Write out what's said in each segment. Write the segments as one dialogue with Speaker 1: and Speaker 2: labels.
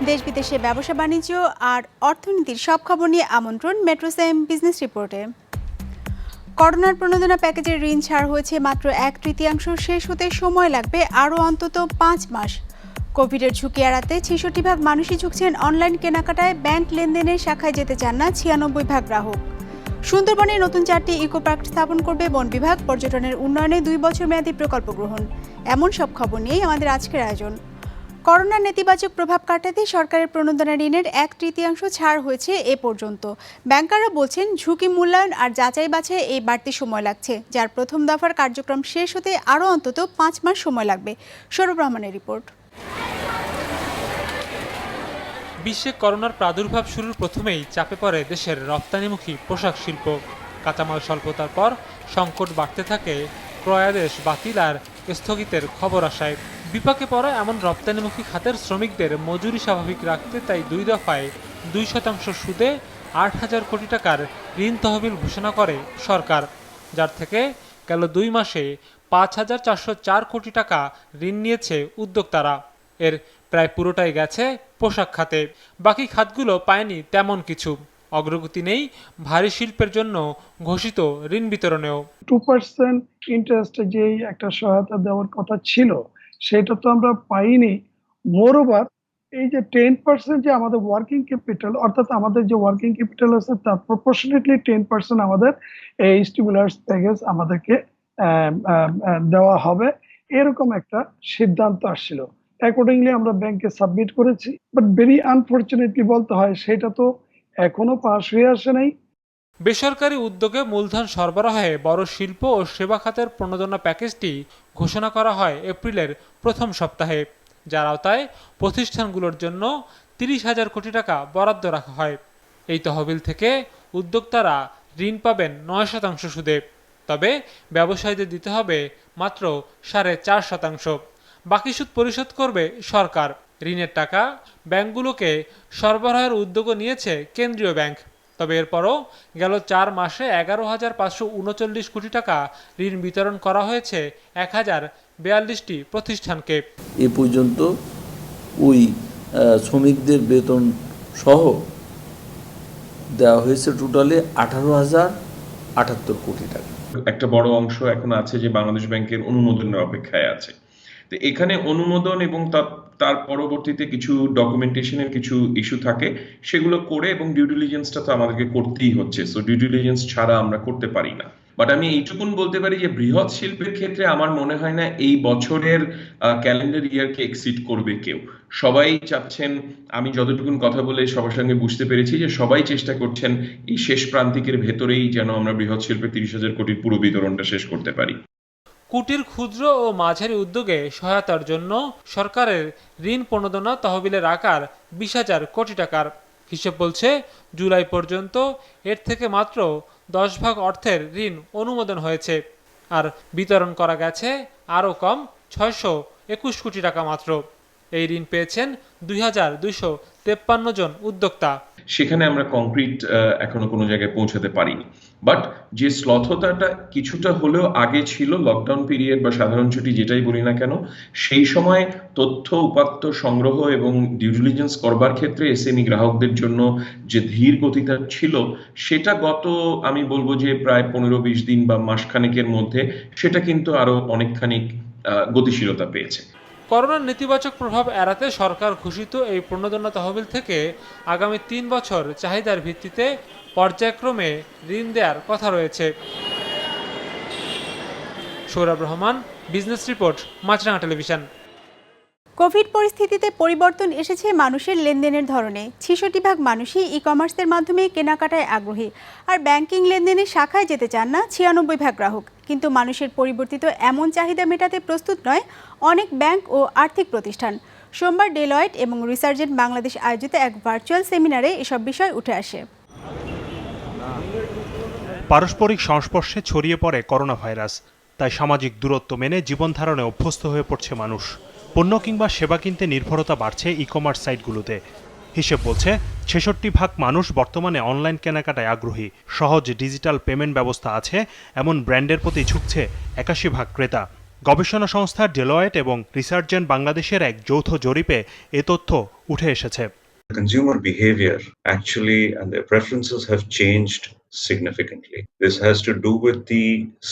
Speaker 1: দেশ বিদেশে ব্যবসা বাণিজ্য আর অর্থনীতির সব খবর নিয়ে আমন্ত্রণ মেট্রোসেম বিজনেস রিপোর্টে। করোনার প্রণোদনা প্যাকেজের ঋণ ছাড় হয়েছে মাত্র 1/3 শেষ হতে সময় লাগবে আরও অন্তত 5 মাস। কোভিডের ঝুঁকি এড়াতে 66% মানুষই ঝুঁকছেন অনলাইন কেনাকাটায়। ব্যাংক লেনদেনের শাখায় যেতে চান না 96% গ্রাহক। সুন্দরবনে নতুন 4টি ইকো পার্ক স্থাপন করবে বন বিভাগ। পর্যটনের উন্নয়নে 2 বছর মেয়াদী প্রকল্প গ্রহণ। এমন সব খবর নিয়েই আমাদের আজকের আয়োজন। করোনার নেতিবাচক প্রভাব কাটাতে সরকারের প্রণোদনা ঋণের 1/3 ছাড় হয়েছে এ পর্যন্ত। ব্যাংকাররা বলছেন ঝুঁকি মূল্যায়ন আর যাচাই বাছাই এই বাড়তি সময় লাগছে, যার প্রথম দফার কার্যক্রম শেষ হতে আরও অন্তত 5 মাস সময় লাগবে। সৌরভ রহমানের রিপোর্ট।
Speaker 2: বিশ্বে করোনার প্রাদুর্ভাব শুরুর প্রথমেই চাপে পড়ে দেশের রপ্তানিমুখী পোশাক শিল্প। কাঁচামাল স্বল্পতার পর সংকট বাড়তে থাকে, ক্রয়াদেশ বাতিল আর স্থগিতের খবর আসায়। বিপাকে পড়া এমন রপ্তানিমুখী খাতের শ্রমিকদের মজুরি স্বাভাবিক রাখতে তাই 2 দফায় 2% সুদে 8,000 কোটি টাকার ঋণ তহবিল ঘোষণা করে সরকার, যার থেকে গেল 2 মাসে 5,404 কোটি টাকা ঋণ নিয়েছে উদ্যোক্তারা। এর প্রায় পুরোটাই গেছে পোশাক খাতে, বাকি খাতগুলো পায়নি তেমন কিছু। অগ্রগতি নেই ভারী শিল্পের জন্য ঘোষিত ঋণ বিতরণেও।
Speaker 3: 2% ইন্টারেস্টে যেই একটা সহায়তা দেওয়ার কথা ছিল সেটা তো আমরা পাইনি। মোরওভার এই যে 10% যে আমাদের ওয়ার্কিং ক্যাপিটাল, অর্থাৎ আমাদের যে ওয়ার্কিং ক্যাপিটাল আছে তার প্রপোর্শনেটলি 10% আমাদের এই স্টিমুলাস প্যাকেজ আমাদেরকে দেওয়া হবে, এরকম একটা সিদ্ধান্ত আসছিল। অ্যাকর্ডিংলি আমরা ব্যাংকে সাবমিট করেছি, বাট ভেরি আনফরচুনেটলি বলতে হয় সেটা তো এখনো পাস হয়ে আসে নাই।
Speaker 2: বেসরকারি উদ্যোগে মূলধন সরবরাহে বড় শিল্প ও সেবা খাতের প্রণোদনা প্যাকেজটি ঘোষণা করা হয় এপ্রিলের প্রথম সপ্তাহে, যার আওতায় প্রতিষ্ঠানগুলোর জন্য 30,000 কোটি টাকা বরাদ্দ রাখা হয়। এই তহবিল থেকে উদ্যোক্তারা ঋণ পাবেন 9% সুদে, তবে ব্যবসায়ীদের দিতে হবে মাত্র 4.5%। বাকি সুদ পরিশোধ করবে সরকার। ঋণের টাকা ব্যাংকগুলোকে সরবরাহের উদ্যোগও নিয়েছে কেন্দ্রীয় ব্যাংক। তবে এরপরও গেল 4 মাসে 11,539 কোটি টাকা ঋণ বিতরণ করা হয়েছে 1,042টি প্রতিষ্ঠানকে।
Speaker 4: এ পর্যন্ত ওই শ্রমিকদের বেতন সহ দেওয়া হয়েছে টোটালে 18,078 কোটি টাকা।
Speaker 5: একটা বড় অংশ এখন আছে যে বাংলাদেশ ব্যাংকের অনুমোদনের অপেক্ষায় আছে। তো এখানে অনুমোদন এবং তার পরবর্তীতে কিছু ডকুমেন্টেশনের কিছু ইস্যু থাকে, সেগুলো করে এবং ডিউ ডিলিজেন্সটা তো আমাদেরকে করতেই হচ্ছে। সো ডিউ ডিলিজেন্স ছাড়া আমরা করতে পারি না। বাট আমি এইটুকুন বলতে পারি যে বৃহৎ শিল্পের ক্ষেত্রে আমার মনে হয় না এই বছরের ক্যালেন্ডার ইয়ারকে এক্সিড করবে কেউ। সবাই চাচ্ছেন, আমি যতটুকুন কথা বলে সবার সঙ্গে বুঝতে পেরেছি যে সবাই চেষ্টা করছেন এই শেষ প্রান্তিকের ভেতরেই যেন আমরা বৃহৎ শিল্পের 30,000 কোটির পুরো বিতরণটা শেষ করতে পারি।
Speaker 2: কুটির, ক্ষুদ্র ও মাঝারি উদ্যোগে সহায়তার জন্য সরকারের ঋণ প্রণোদনা তহবিলের আকার 20,000 কোটি টাকার। হিসেব বলছে জুলাই পর্যন্ত এর থেকে মাত্র 10 ভাগ অর্থের ঋণ অনুমোদন হয়েছে, আর বিতরণ করা গেছে আরও কম 621 কোটি টাকা মাত্র। এই ঋণ পেয়েছেন 2,253 জন উদ্যোক্তা।
Speaker 5: সেখানে আমরা কংক্রিট এখনো কোনো জায়গায় পৌঁছাতে পারিনি। বাট যে শ্লথতাটা কিছুটা হলেও আগে ছিল, লকডাউন পিরিয়ড বা সাধারণ ছুটি যেটাই বলি না কেন, সেই সময় তথ্য উপাত্ত সংগ্রহ এবং ডিউ ডিলিজেন্স করবার ক্ষেত্রে এসএমই গ্রাহকদের জন্য যে ধীর গতিটা ছিল, সেটা গত আমি বলবো যে প্রায় 15-20 দিন বা মাসখানেকের মধ্যে সেটা কিন্তু আরো অনেকখানি গতিশীলতা পেয়েছে।
Speaker 2: করোনার নেতিবাচক প্রভাব এড়াতে সরকার ঘোষিত এই প্রণোদনা তহবিল থেকে আগামী 3 বছর চাহিদার ভিত্তিতে পর্যায়ক্রমে ঋণ দেওয়ার কথা রয়েছে। সৌরভ রহমান, বিজনেস রিপোর্ট, মাছরাঙা টেলিভিশন।
Speaker 1: কোভিড পরিস্থিতিতে পরিবর্তন এসেছে মানুষের লেনদেনের ধরনে। 66% মানুষই ই কমার্সের মাধ্যমে কেনাকাটায় আগ্রহী, আর ব্যাংকিং লেনদেনের শাখায় যেতে চান না 96% গ্রাহক। কিন্তু মানুষের পরিবর্তিত এমন চাহিদা মেটাতে প্রস্তুত নয় অনেক ব্যাংক ও আর্থিক প্রতিষ্ঠান। সোমবার ডেলয়েট এবং রিসার্জেন্ট বাংলাদেশ আয়োজিত এক ভার্চুয়াল সেমিনারে এসব বিষয় উঠে আসে।
Speaker 6: পারস্পরিক সংস্পর্শে ছড়িয়ে পড়ে করোনা ভাইরাস, তাই সামাজিক দূরত্ব মেনে জীবনধারণে অভ্যস্ত হয়ে পড়ছে মানুষ। পণ্য কিংবা সেবা কিনতে নির্ভরতা বাড়ছে ই কমার্স সাইটগুলোতে। হিসেব বলছে 66% মানুষ বর্তমানে অনলাইন কেনাকাটায় আগ্রহী। সহজ ডিজিটাল পেমেন্ট ব্যবস্থা আছে এমন ব্র্যান্ডের প্রতি ঝুঁকছে 81% ক্রেতা। গবেষণা সংস্থা ডেলয়েট এবং রিসার্জেন্ট বাংলাদেশের এক যৌথ জরিপে এ তথ্য উঠে এসেছে।
Speaker 7: Consumer behavior actually and their preferences have changed significantly. This has to do with the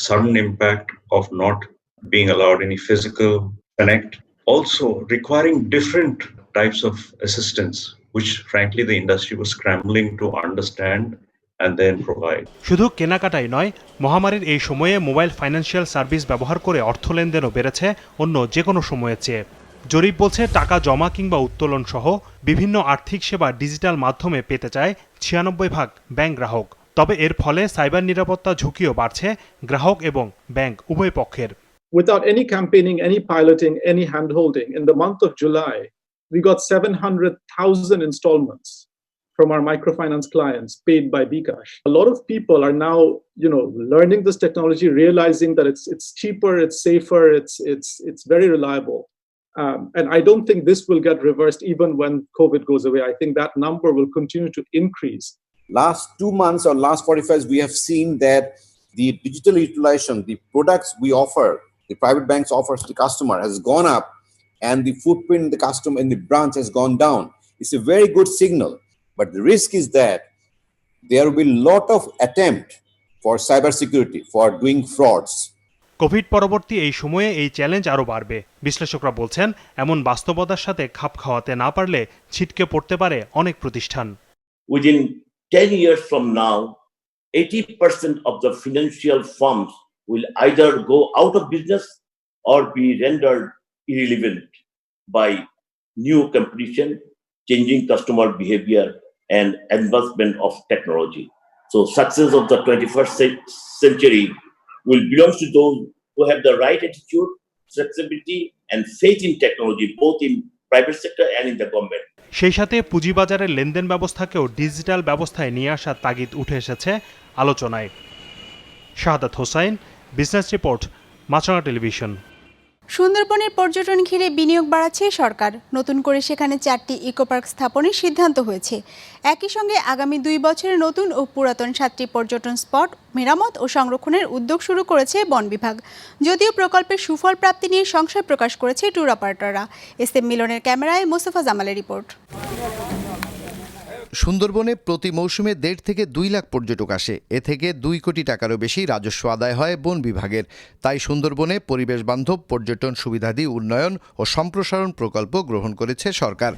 Speaker 7: sudden impact of not being allowed any physical connect, also requiring different types of assistance, which frankly the industry was scrambling to understand and then provide.
Speaker 6: শুধু কেনাকাটাই নয়, মহামারীর এই সময়ে mobile financial service ব্যবহার করে অর্থ লেনদেনও বেড়েছে অন্য যে কোনো সময়ের চেয়ে। জরিপ বলছে টাকা জমা কিংবা উত্তোলন সহ বিভিন্ন আর্থিক সেবা ডিজিটাল মাধ্যমে পেতে চায় ৯৬% ব্যাংক গ্রাহক। তবে এর ফলে সাইবার নিরাপত্তা ঝুঁকিও বাড়ছে গ্রাহক এবং ব্যাংক উভয় পক্ষের।
Speaker 8: Without any campaigning, any piloting, any handholding, in the month of July, we got 700,000 installments from our microfinance clients paid by bKash. A lot of people are now, learning this technology, realizing that it's cheaper, it's safer, it's very reliable. And I don't think this will get reversed even when COVID goes away. I think that number will continue to increase.
Speaker 9: Last 2 months or last 45, we have seen that the digital utilization, the products we offer, the private banks offers to the customer has gone up, and the footprint in the customer in the branch has gone down. It's a very good signal, but the risk is that there will be a lot of attempt for cybersecurity, for doing frauds.
Speaker 6: Covid পরবর্তী এই সময়ে এই challenge আরও বাড়বে। বিশ্লেষকরা বলছেন, এমন বাস্তবতার সাথে খাপ খাওয়াতে না পারলে ছিটকে পড়তে পারে অনেক প্রতিষ্ঠান।
Speaker 10: Within 10 years from now, 80% of the financial firms will either go out of business or be rendered irrelevant by new competition, changing customer behavior, and advancement of technology. So success of the 21st century will belong to those who have the right attitude, flexibility, and faith in technology, both in private sector and in the government.
Speaker 6: সেই সাথে পুঁজিবাজারের লেনদেন ব্যবস্থাকেও digital ব্যবস্থায় নিয়ে আসার তাগিদ উঠে এসেছে আলোচনায়। শাহাদাত হোসাইন, বিজনেস রিপোর্ট, মাছরাঙা টেলিভিশন।
Speaker 1: সুন্দরবনের পর্যটন ঘিরে বিনিয়োগ বাড়াচ্ছে সরকার। নতুন করে সেখানে 4টি ইকো পার্ক স্থাপনের সিদ্ধান্ত হয়েছে। একই সঙ্গে আগামী 2 বছরে নতুন ও পুরাতন 7টি পর্যটন স্পট মেরামত ও সংরক্ষণের উদ্যোগ শুরু করেছে বন বিভাগ। যদিও প্রকল্পের সুফল প্রাপ্তি নিয়ে সংশয় প্রকাশ করেছে ট্যুর অপারেটররা। এসএম মিলনের ক্যামেরায় মোস্তফা জামালের রিপোর্ট।
Speaker 11: সুন্দরবনে প্রতি মৌসুমে 1.5 থেকে 2 লাখ পর্যটক আসে। এ থেকে 2 কোটি টাকারও বেশি রাজস্ব আদায় হয় বন বিভাগের। তাই সুন্দরবনে পরিবেশ বান্ধব পর্যটন সুবিধাদি উন্নয়ন ও সম্প্রসারণ প্রকল্প গ্রহণ করেছে সরকার।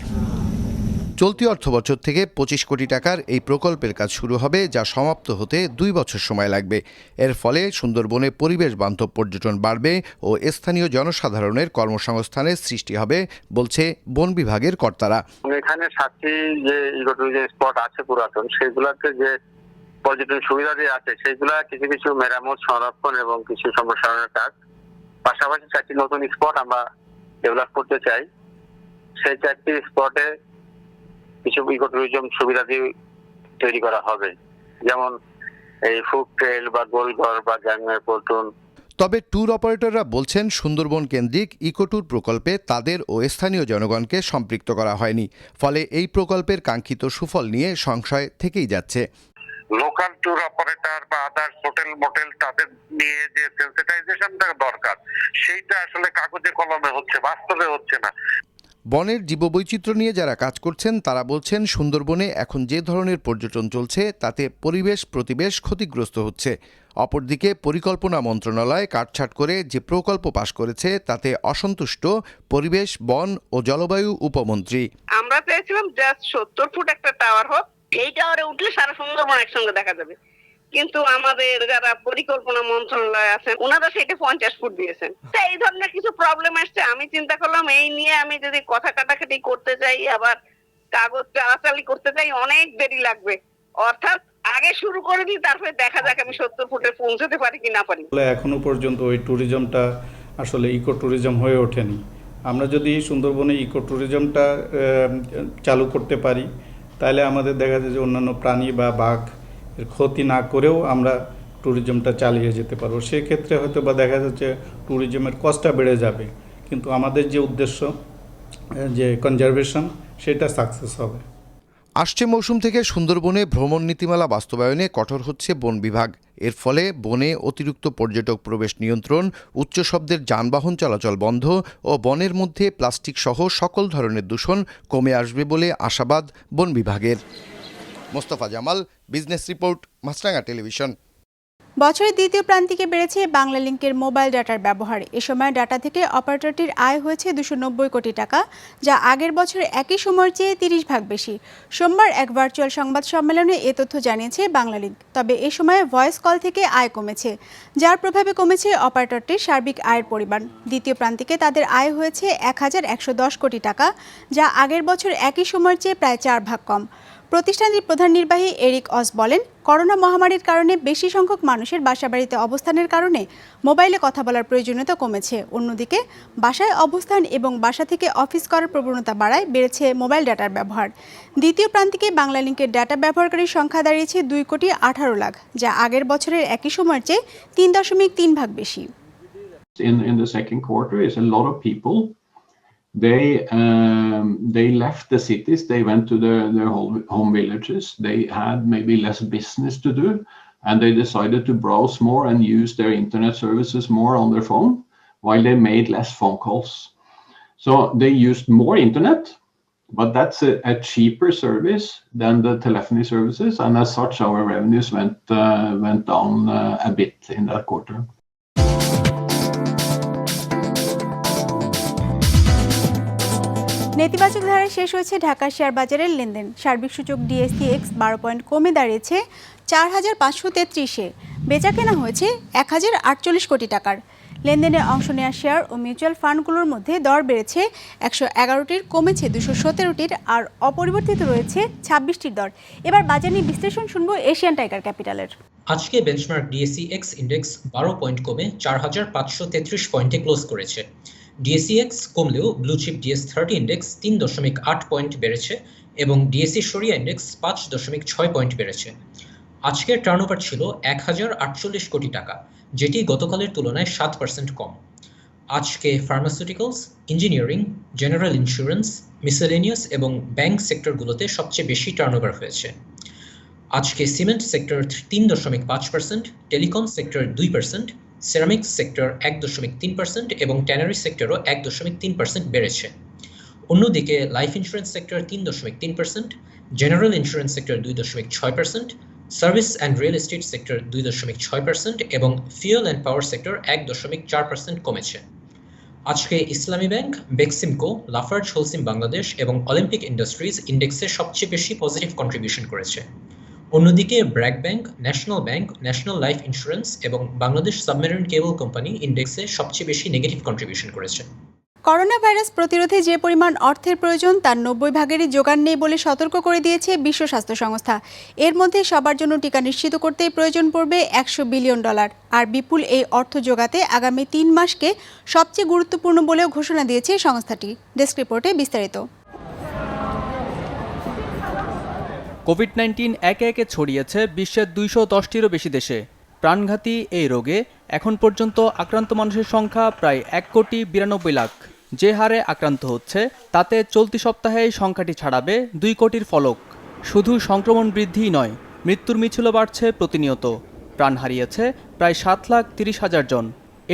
Speaker 11: চলতি অর্থবছর থেকে 25 কোটি টাকার এই প্রকল্পের কাজ শুরু হবে, যা সমাপ্ত হতে 2 বছর সময় লাগবে। এর ফলে সুন্দরবনে পরিবেশ বান্ধব পর্যটন বাড়বে ও স্থানীয় জনসাধারণের কর্মসংস্থানের সৃষ্টি হবে বলছে বন বিভাগের কর্তারা।
Speaker 12: এখানে 7টি যে ইকোট্যুরিজম স্পট আছে পুরাতন, সেগুলোতে যে পর্যটন সুবিধা দিয়ে আছে সেগুলা কিছু কিছু মেরামত, সংরক্ষণ এবং কিছু সম্প্রসারণের কাজ, পাশাপাশি 4টি নতুন স্পট আমরা ডেভেলপ করতে চাই। সেই 4টি স্পটে কিছু ইকোট্যুরিজম সুবিধা দিয়ে তৈরি করা হবে, যেমন এই ফুড ট্রেল বা গোলঘর বা গ্যাংয়ের পল্টন।
Speaker 11: তবে ট্যুর অপারেটররা বলছেন, সুন্দরবন কেন্দ্রিক ইকোট্যুর প্রকল্পে তাদের ও স্থানীয় জনগণকে সম্পৃক্ত করা হয়নি। ফলে এই প্রকল্পের কাঙ্ক্ষিত সুফল নিয়ে সংশয় থেকেই যাচ্ছে।
Speaker 12: লোকাল ট্যুর অপারেটর বা আদার্স হোটেল মোটেল তাদের নিয়ে যে সেন্সিটাইজেশনটা দরকার, সেইটা আসলে কাগজে কলমে হচ্ছে, বাস্তবে হচ্ছে না।
Speaker 11: বনের জীববৈচিত্র্য নিয়ে যারা কাজ করছেন তারা বলছেন, সুন্দরবনে এখন যে ধরনের পর্যটন চলছে তাতে পরিবেশ প্রতিবেশ ক্ষতিগ্রস্ত হচ্ছে। অপরদিকে পরিকল্পনা মন্ত্রণালয় কাটছাঁট করে যে প্রকল্প পাশ করেছে তাতে অসন্তুষ্ট পরিবেশ, বন ও জলবায়ু উপমন্ত্রী।
Speaker 13: আমরা চেয়েছিলাম জাস্ট 70 ফুট একটা টাওয়ার হোক, এই টাওয়ারে উঠলে সারা সুন্দরবন একসঙ্গে দেখা যাবে, কিন্তু আমাদের যারা পরিকল্পনা মন্ত্রণালয় আছেন ওনারা সেটা 50 ফুট দিয়েছেন। তো এই ধরনের কিছু প্রবলেম আসছে। আমি চিন্তা করলাম এই নিয়ে আমি যদি কথা কাটাকাটি করতে চাই, আবার কাগজ চালাচালি করতে চাই, অনেক দেরি লাগবে। অর্থাৎ আগে শুরু করে দিই, তারপরে দেখা যাক আমি 70 ফুটে পৌঁছতে পারি কি না পারি।
Speaker 14: এখনো পর্যন্ত ওই ট্যুরিজমটা আসলে ইকো ট্যুরিজম হয়ে ওঠেনি। আমরা যদি সুন্দরবনে ইকো ট্যুরিজমটা চালু করতে পারি, তাহলে আমাদের দেখা যায় যে অন্যান্য প্রাণী বা বাঘ এর ক্ষতি না করেও আমরা ট্যুরিজমটা চালিয়ে যেতে পারবো। সেক্ষেত্রে হয়তো বা দেখা যাচ্ছে ট্যুরিজমের কস্টটা বেড়ে যাবে, কিন্তু আমাদের যে উদ্দেশ্য যে কনজারভেশন, সেটা সাকসেস হবে।
Speaker 11: আসছে মৌসুম থেকে সুন্দরবনে ভ্রমণ নীতিমালা বাস্তবায়নে কঠোর হচ্ছে বন বিভাগ। এর ফলে বনে অতিরিক্ত পর্যটক প্রবেশ নিয়ন্ত্রণ, উচ্চ শব্দের যানবাহন চলাচল বন্ধ ও বনের মধ্যে প্লাস্টিক সহ সকল ধরনের দূষণ কমে আসবে বলে আশাবাদ বন বিভাগের। মোস্তফা জামাল, বিজনেস রিপোর্ট, মাছরাঙা টেলিভিশন।
Speaker 1: বছরের দ্বিতীয় প্রান্তিকে বেড়েছে বাংলালিংকের মোবাইল ডাটার ব্যবহার। এ সময় ডাটা থেকে অপারেটরটির আয় হয়েছে 290 কোটি টাকা, যা আগের বছর একই সময়ের চেয়ে 30 ভাগ বেশি। সোমবার এক ভার্চুয়াল সংবাদ সম্মেলনে এ তথ্য জানিয়েছে বাংলালিংক। তবে এ সময় ভয়েস কল থেকে আয় কমেছে, যার প্রভাবে কমেছে অপারেটরটির সার্বিক আয়ের পরিমাণ। দ্বিতীয় প্রান্তিকে তাদের আয় হয়েছে 1110 কোটি টাকা, যা আগের বছর একই সময়ের চেয়ে প্রায় 4 ভাগ কম। প্রতিষ্ঠানটির প্রধান নির্বাহী এরিক অস বলেন, করোনা মহামারীর কারণে বেশি সংখ্যক মানুষের বাসাবাড়িতে অবস্থানের কারণে মোবাইলে কথা বলার প্রয়োজনীয়তা কমেছে। অন্যদিকে বাসায় অবস্থান এবং বাসা থেকে অফিস করার প্রবণতা বাড়ায় বেড়েছে মোবাইল ডাটার ব্যবহার। দ্বিতীয় প্রান্তিকে বাংলালিংকের ডাটা ব্যবহারকারীর সংখ্যা দাঁড়িয়েছে 2,18 লাখ, যা আগের বছরের একই সময়ের চেয়ে 3.3 ভাগ বেশি।
Speaker 15: In the second quarter is a lot of people. They left the cities, they went to their home villages, they had maybe less business to do, and they decided to browse more and use their internet services more on their phone, while they made less phone calls. So they used more internet, but that's a cheaper service than the telephony services, and as such our revenues went down a bit in that quarter.
Speaker 1: নেতিবাচক ধারায় শেষ হয়েছে Dhaka share বাজারের লেনদেন। সার্বিক সূচক DSEX 12 point কমে দাঁড়িয়েছে 4,533-এ। বেচা কেনা হয়েছে 1,048 কোটি টাকার। লেনদেনে অংশ নেওয়া শেয়ার ও মিউচুয়াল ফান্ডগুলোর মধ্যে দর বেড়েছে 111টির, কমেছে 217টির, আর অপরিবর্তিত রয়েছে 26টির দর। এবার বাজার নিয়ে বিশ্লেষণ শুনবো এশিয়ান টাইগার ক্যাপিটালের।
Speaker 16: আজকে বেঞ্চমার্ক DSEX ইন্ডেক্স 12 পয়েন্ট কমে 4,533 পয়েন্টে ক্লোজ করেছে। DSEX কমলেও blue chip DS30 index 3.8 point বেড়েছে এবং DSE সরিয়া ইন্ডেক্স 5.6 পয়েন্ট বেড়েছে। আজকের টার্নওভার ছিল 1,048 কোটি টাকা, যেটি গতকালের তুলনায় 7% কম। আজকে pharmaceuticals, engineering, general insurance, miscellaneous এবং ব্যাংক সেক্টরগুলোতে সবচেয়ে বেশি টার্নওভার হয়েছে। আজকে cement sector 3.5%, telecom sector 2%, ceramics sector 1.3% এবং ট্যানারি সেক্টরও 1.3% বেড়েছে। অন্যদিকে life insurance sector 3.3%, general insurance sector 2.6%, service and real estate sector 2.6% এবং ফুয়েল অ্যান্ড পাওয়ার সেক্টর 1.4% কমেছে। আজকে ইসলামী bank, Beximco, Lafarge Holcim Bangladesh এবং অলিম্পিক ইন্ডাস্ট্রিজ ইন্ডেক্সে সবচেয়ে বেশি পজিটিভ কন্ট্রিবিউশন করেছে। অন্যদিকে BRAC bank, national bank, national life insurance এবং বাংলাদেশ সাবমেরিন কেবল কোম্পানি ইন্ডেক্সে সবচেয়ে বেশি নেগেটিভ কন্ট্রিবিউশন করেছে।
Speaker 1: করোনা ভাইরাস প্রতিরোধে যে পরিমাণ অর্থের প্রয়োজন তার 90 ভাগেরই জোগান নেই বলে সতর্ক করে দিয়েছে বিশ্ব স্বাস্থ্য সংস্থা। এর মধ্যে সবার জন্য টিকা নিশ্চিত করতে প্রয়োজন পড়বে $100 বিলিয়ন, আর বিপুল এই অর্থ জোগাতে আগামী 3 মাসকে সবচেয়ে গুরুত্বপূর্ণ বলেও ঘোষণা দিয়েছে সংস্থাটি। ডেস্ক রিপোর্টে বিস্তারিত।
Speaker 17: কোভিড-19 একে একে ছড়িয়েছে বিশ্বের 210টিরও বেশি দেশে। প্রাণঘাতী এই রোগে এখন পর্যন্ত আক্রান্ত মানুষের সংখ্যা প্রায় 1,92 লাখ। যে হারে আক্রান্ত হচ্ছে তাতে চলতি সপ্তাহেই সংখ্যাটি ছাড়াবে 2 কোটির ফলক। শুধু সংক্রমণ বৃদ্ধিই নয়, মৃত্যুর মিছিলও বাড়ছে প্রতিনিয়ত। প্রাণ হারিয়েছে প্রায় 7,30,000 জন।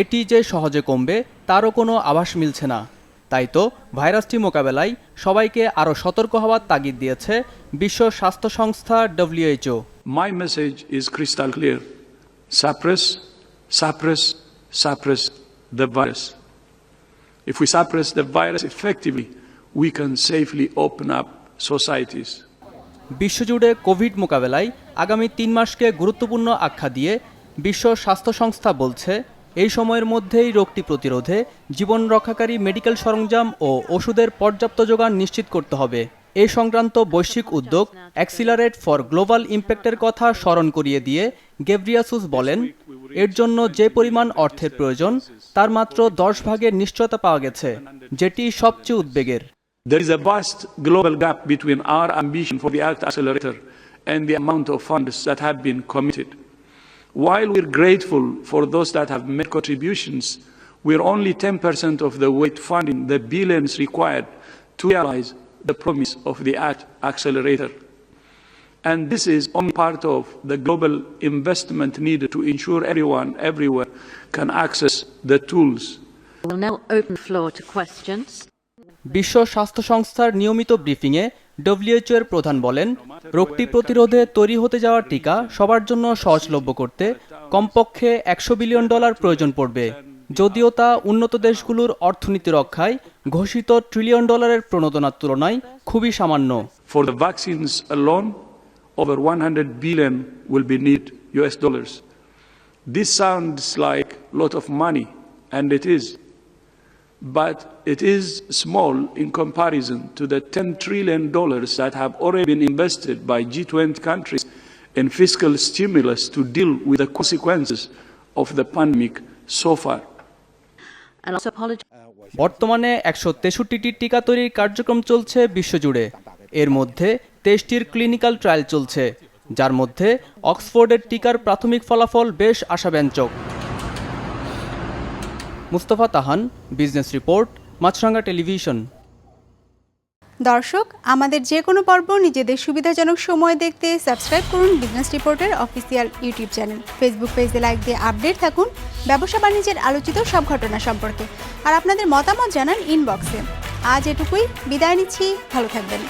Speaker 17: এটি যে সহজে কমবে তারও কোনো আভাস মিলছে না। তাই তো ভাইরাসটি মোকাবেলায় সবাইকে আরও সতর্ক হওয়ার তাগিদ দিয়েছে বিশ্ব স্বাস্থ্য সংস্থা WHO।
Speaker 18: My message is crystal clear. Suppress the virus. If we suppress the virus effectively, we can safely open up societies.
Speaker 17: বিশ্বজুড়ে কোভিড মোকাবেলায় আগামী 3 মাসকে গুরুত্বপূর্ণ আখ্যা দিয়ে বিশ্ব স্বাস্থ্য সংস্থা বলছে, এই সময়ের মধ্যেই রোগটি প্রতিরোধে জীবন রক্ষাকারী মেডিকেল সরঞ্জাম ও ওষুধের পর্যাপ্ত যোগান নিশ্চিত করতে হবে। এই সংক্রান্ত বৈশ্বিক উদ্যোগ অ্যাক্সিলারেট ফর গ্লোবাল ইম্প্যাক্টের কথা স্মরণ করিয়ে দিয়ে গেব্রিয়াসুস বলেন, এর জন্য যে পরিমাণ অর্থের প্রয়োজন তার মাত্র 10 ভাগের নিশ্চয়তা পাওয়া গেছে, যেটি সবচেয়ে উদ্বেগের।
Speaker 18: There is a vast global gap between our ambition for the ACT Accelerator and the amount of funds that have been committed. While we're grateful for those that have made contributions, we're only 10% of the weight funding the billions required to realize the promise of the ACT Accelerator. And this is only part of the global investment needed to ensure everyone, everywhere, can access the tools.
Speaker 19: We'll now open floor to questions.
Speaker 17: বিশ্ব স্বাস্থ্য সংস্থার নিয়মিত ব্রিফিংয়ে WHO এর প্রধান বলেন, রোগটি প্রতিরোধে তৈরি হতে যাওয়া টিকা সবার জন্য সহজলভ্য করতে কমপক্ষে $100 বিলিয়ন প্রয়োজন পড়বে, যদিও তা উন্নত দেশগুলোর অর্থনীতি রক্ষায় ঘোষিত $1 ট্রিলিয়ন প্রণোদনার তুলনায় খুবই সামান্য।
Speaker 18: For the vaccines alone, over 100 billion will be need US dollars. This sounds like a lot of money, and it is. But it is small in comparison to the $10 trillion that have already been invested by G20 countries in fiscal stimulus to deal with the consequences of the pandemic so far.
Speaker 17: বর্তমানে 163টি টিকা তৈরির কার্যক্রম চলছে বিশ্বজুড়ে। এর মধ্যে 23টির clinical trial চলছে, যার মধ্যে অক্সফোর্ডের টিকার প্রাথমিক ফলাফল বেশ আশাব্যঞ্জক। মুস্তফা তাহান, বিজনেস রিপোর্ট, মাছরাঙ্গা টেলিভিশন।
Speaker 1: দর্শক, আমাদের যে কোনো পর্ব নিজেদের সুবিধাজনক সময় দেখতে সাবস্ক্রাইব করুন বিজনেস রিপোর্টের অফিসিয়াল ইউটিউব চ্যানেল। ফেসবুক পেজে লাইক দিয়ে আপডেট থাকুন ব্যবসা বাণিজ্যের আলোচিত সব ঘটনা সম্পর্কে, আর আপনাদের মতামত জানান ইনবক্সে। আজ এটুকুই, বিদায় নিচ্ছি, ভালো থাকবেন।